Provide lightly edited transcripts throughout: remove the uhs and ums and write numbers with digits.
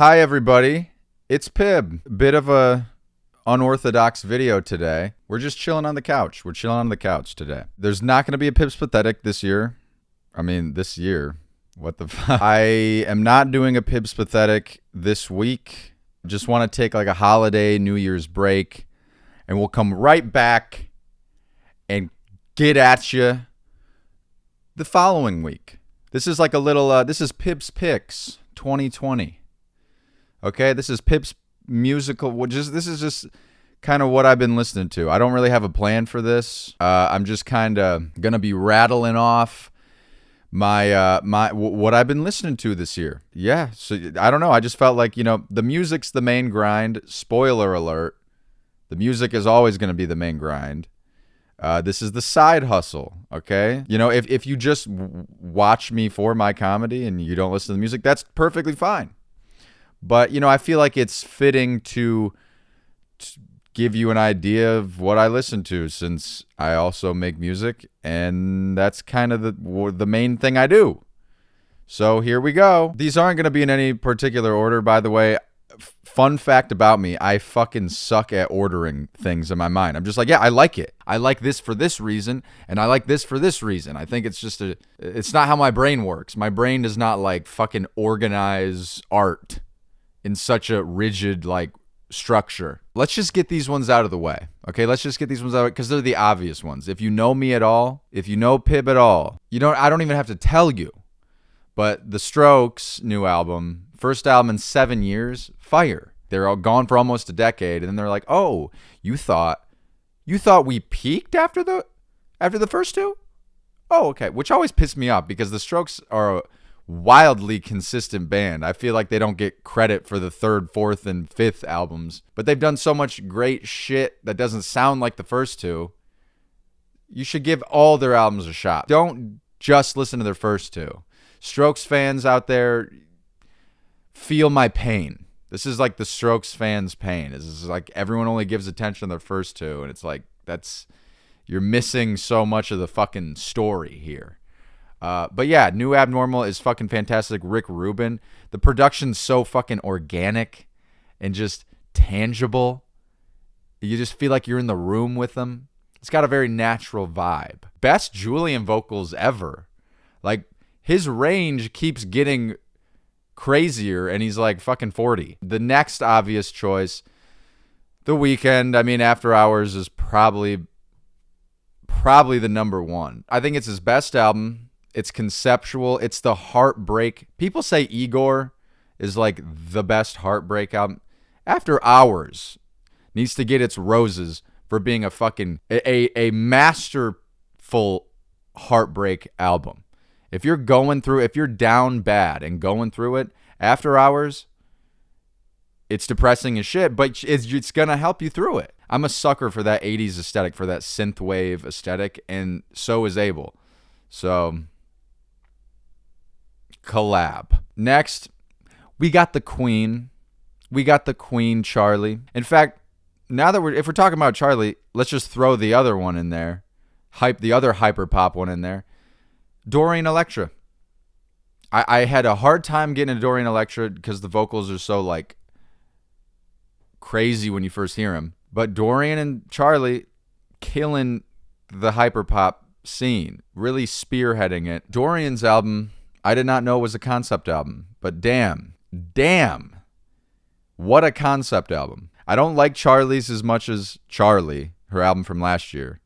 Hi, everybody. It's Pib. Bit of a unorthodox video today. We're just chilling on the couch. We're chilling on the couch today. There's not going to be a Pib's Pathetic this year. This year. What the fuck? I am not doing a Pib's Pathetic this week. Just want to take like a holiday New Year's break. And we'll come right back and get at you the following week. This is like a little, this is Pib's Picks 2020. Okay, this is Pip's musical. This is just kind of what I've been listening to. I don't really have a plan for this. I'm just kind of gonna be rattling off what I've been listening to this year. Yeah, so I don't know. I just felt like the music's the main grind. Spoiler alert: the music is always gonna be the main grind. This is the side hustle. Okay, if you just watch me for my comedy and you don't listen to the music, that's perfectly fine. But, I feel like it's fitting to give you an idea of what I listen to, since I also make music, and that's kind of the main thing I do. So here we go. These aren't going to be in any particular order, by the way. Fun fact about me, I fucking suck at ordering things in my mind. I'm just like, yeah, I like it. I like this for this reason, and I like this for this reason. I think it's just it's not how my brain works. My brain does not like fucking organize art in such a rigid structure. Let's just get these ones out of the way. Okay, let's just get these ones out because they're the obvious ones. If you know me at all, if you know Pib at all, I don't even have to tell you. But the Strokes' new album, first album in 7 years, fire. They're all gone for almost a decade, and then they're like, "Oh, you thought we peaked after the first two? Oh, okay." Which always pissed me off because the Strokes are wildly consistent band. I feel like they don't get credit for the third, fourth, and fifth albums, but they've done so much great shit that doesn't sound like the first two. You should give all their albums a shot. Don't just listen to their first two. Strokes fans out there, feel my pain. This is like the Strokes fans' pain. This is like everyone only gives attention to their first two, and it's like you're missing so much of the fucking story here. But yeah, New Abnormal is fucking fantastic. Rick Rubin. The production's so fucking organic and just tangible. You just feel like you're in the room with them. It's got a very natural vibe. Best Julian vocals ever. Like, his range keeps getting crazier, and he's like fucking 40. The next obvious choice, The Weeknd. After Hours is probably the number one. I think it's his best album. It's conceptual. It's the heartbreak. People say Igor is like the best heartbreak album. After Hours needs to get its roses for being a fucking a masterful heartbreak album. If you're down bad and going through it, After Hours, it's depressing as shit, but it's gonna help you through it. I'm a sucker for that 80s aesthetic, for that synthwave aesthetic, and so is Abel. So, collab. Next, we got the Queen. We got the Queen, Charlie. In fact, now that if we're talking about Charlie, let's just throw the other one in there. The other hyper pop one in there. Dorian Electra. I had a hard time getting into Dorian Electra because the vocals are so crazy when you first hear them. But Dorian and Charlie killing the hyper pop scene, really spearheading it. Dorian's album, I did not know was a concept album, but damn, what a concept album. I don't like Charlie's as much as Charlie, her album from last year.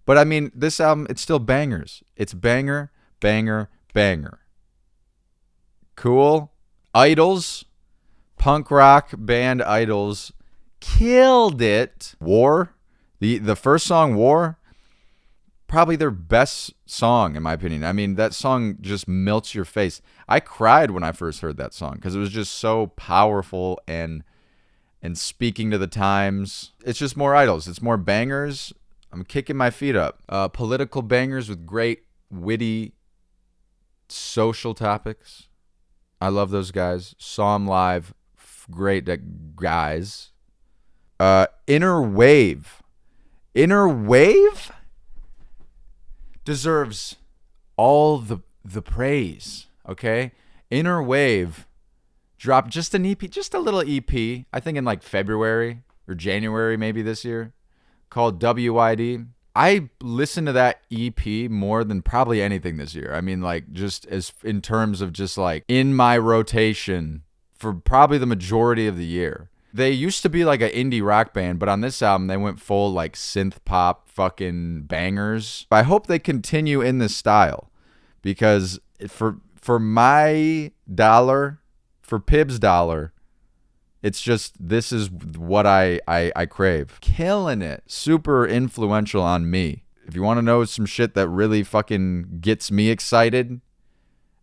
But this album, it's still bangers. It's banger, banger, banger. Cool. Idols, punk rock band Idols, killed it. War, the first song, War, probably their best song in my opinion. That song just melts your face. I cried when I first heard that song because it was just so powerful and speaking to the times. It's just more Idols. It's more bangers. I'm kicking my feet up. Political bangers with great, witty, social topics. I love those guys. Saw them live. Great guys. Inner Wave. Inner Wave deserves all the praise, okay? Inner Wave Dropped just an EP, just a little EP, I think in like February or January maybe this year, called WID. I listened to that EP more than probably anything this year. I mean, like, just as in terms of just like in my rotation for probably the majority of the year. They used to be like an indie rock band, but on this album, they went full like synth pop fucking bangers. I hope they continue in this style because for my dollar, for Pib's dollar, it's just, this is what I crave. Killing it. Super influential on me. If you want to know some shit that really fucking gets me excited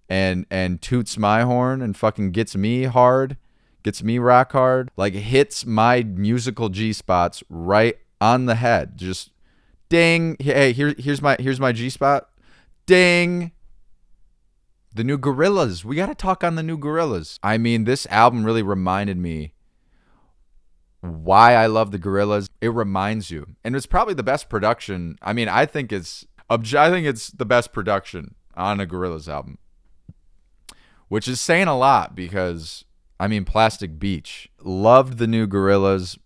and toots my horn and fucking gets me hard, gets me rock hard, like hits my musical G spots right on the head. Just ding. Hey, here's my G spot. Ding. The new Gorillaz. We got to talk on the new Gorillaz. I mean, this album really reminded me why I love the Gorillaz. It reminds you. And it's probably the best production. I mean, I think it's the best production on a Gorillaz album. Which is saying a lot because, I mean, Plastic Beach. Loved the new Gorillaz.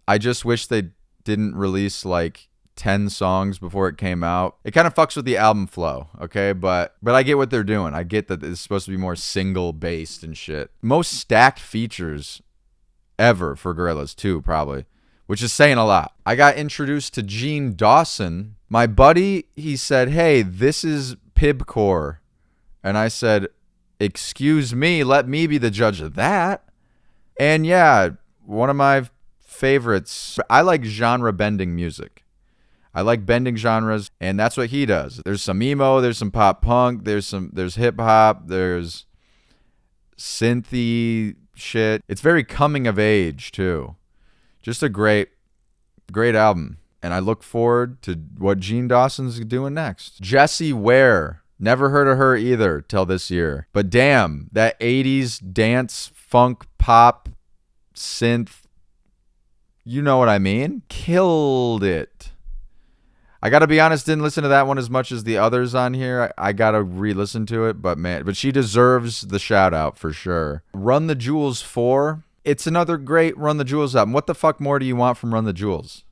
I just wish they didn't release like 10 songs before it came out. It kind of fucks with the album flow, okay? But I get what they're doing. I get that it's supposed to be more single based and shit. Most stacked features ever for Gorillaz too, probably, which is saying a lot. I got introduced to Gene Dawson. My buddy, he said, "Hey, this is Pibcore." And I said, "Excuse me, let me be the judge of that." And yeah, one of my favorites. I like genre bending music. I like bending genres, and that's what he does. There's some emo, there's some pop punk, there's hip hop, there's synthy shit. It's very coming of age too. Just a great album, and I look forward to what Gene Dawson's doing next. Jessie Ware, never heard of her either till this year, but damn, that 80s dance funk pop synth, you know what I mean? Killed it. I gotta be honest, didn't listen to that one as much as the others on here. I gotta re-listen to it, but she deserves the shout out for sure. Run the Jewels 4. It's another great Run the Jewels album. What the fuck more do you want from Run the Jewels?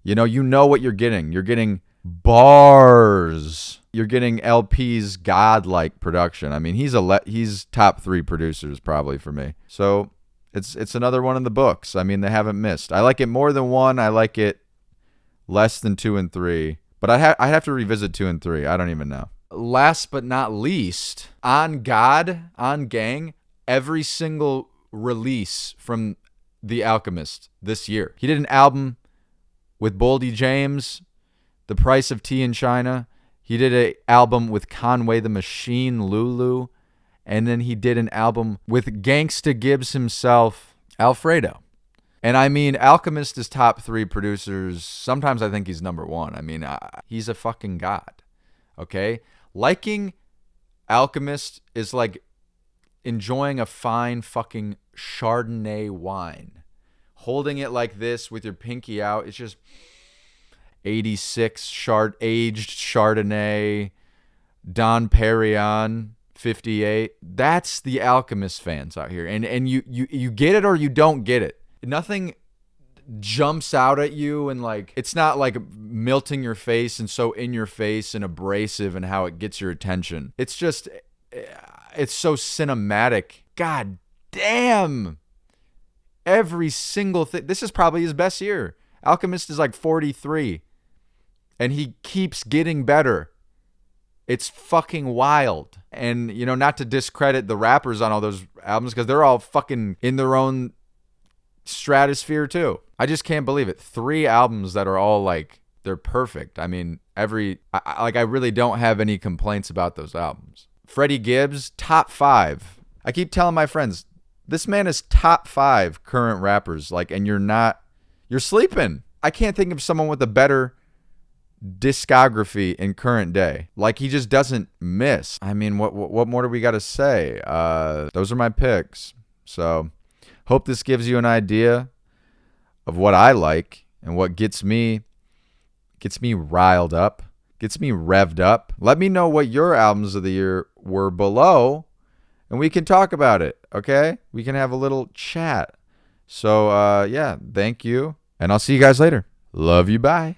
You know what you're getting. You're getting bars. You're getting LP's godlike production. I mean, he's top 3 producers probably for me. So it's another one in the books. I mean, they haven't missed. I like it more than 1. I like it less than 2 and 3, but I have to revisit 2 and 3. I don't even know. Last but not least, on Gang, every single release from The Alchemist this year. He did an album with Boldy James, The Price of Tea in China. He did an album with Conway the Machine, Lulu, and then he did an album with Gangsta Gibbs himself, Alfredo. And I mean, Alchemist is top 3 producers. Sometimes I think he's number 1. I mean, he's a fucking god. Okay? Liking Alchemist is like enjoying a fine fucking Chardonnay wine. Holding it like this with your pinky out. It's just 86 aged Chardonnay, Dom Perignon, 58. That's the Alchemist fans out here. And you get it or you don't get it. Nothing jumps out at you and like, it's not like melting your face and so in your face and abrasive and how it gets your attention. It's just, it's so cinematic. God damn. Every single thing. This is probably his best year. Alchemist is like 43 and he keeps getting better. It's fucking wild. And, you know, not to discredit the rappers on all those albums because they're all fucking in their own stratosphere too. I just can't believe it. 3 albums that are all like, they're perfect. I mean, I really don't have any complaints about those albums. Freddie Gibbs, top 5. I keep telling my friends, this man is top 5 current rappers. Like, and you're sleeping. I can't think of someone with a better discography in current day. Like, he just doesn't miss. I mean, what more do we got to say? Those are my picks. So hope this gives you an idea of what I like and what gets me riled up, gets me revved up. Let me know what your albums of the year were below, and we can talk about it. Okay, we can have a little chat. So yeah, thank you, and I'll see you guys later. Love you. Bye.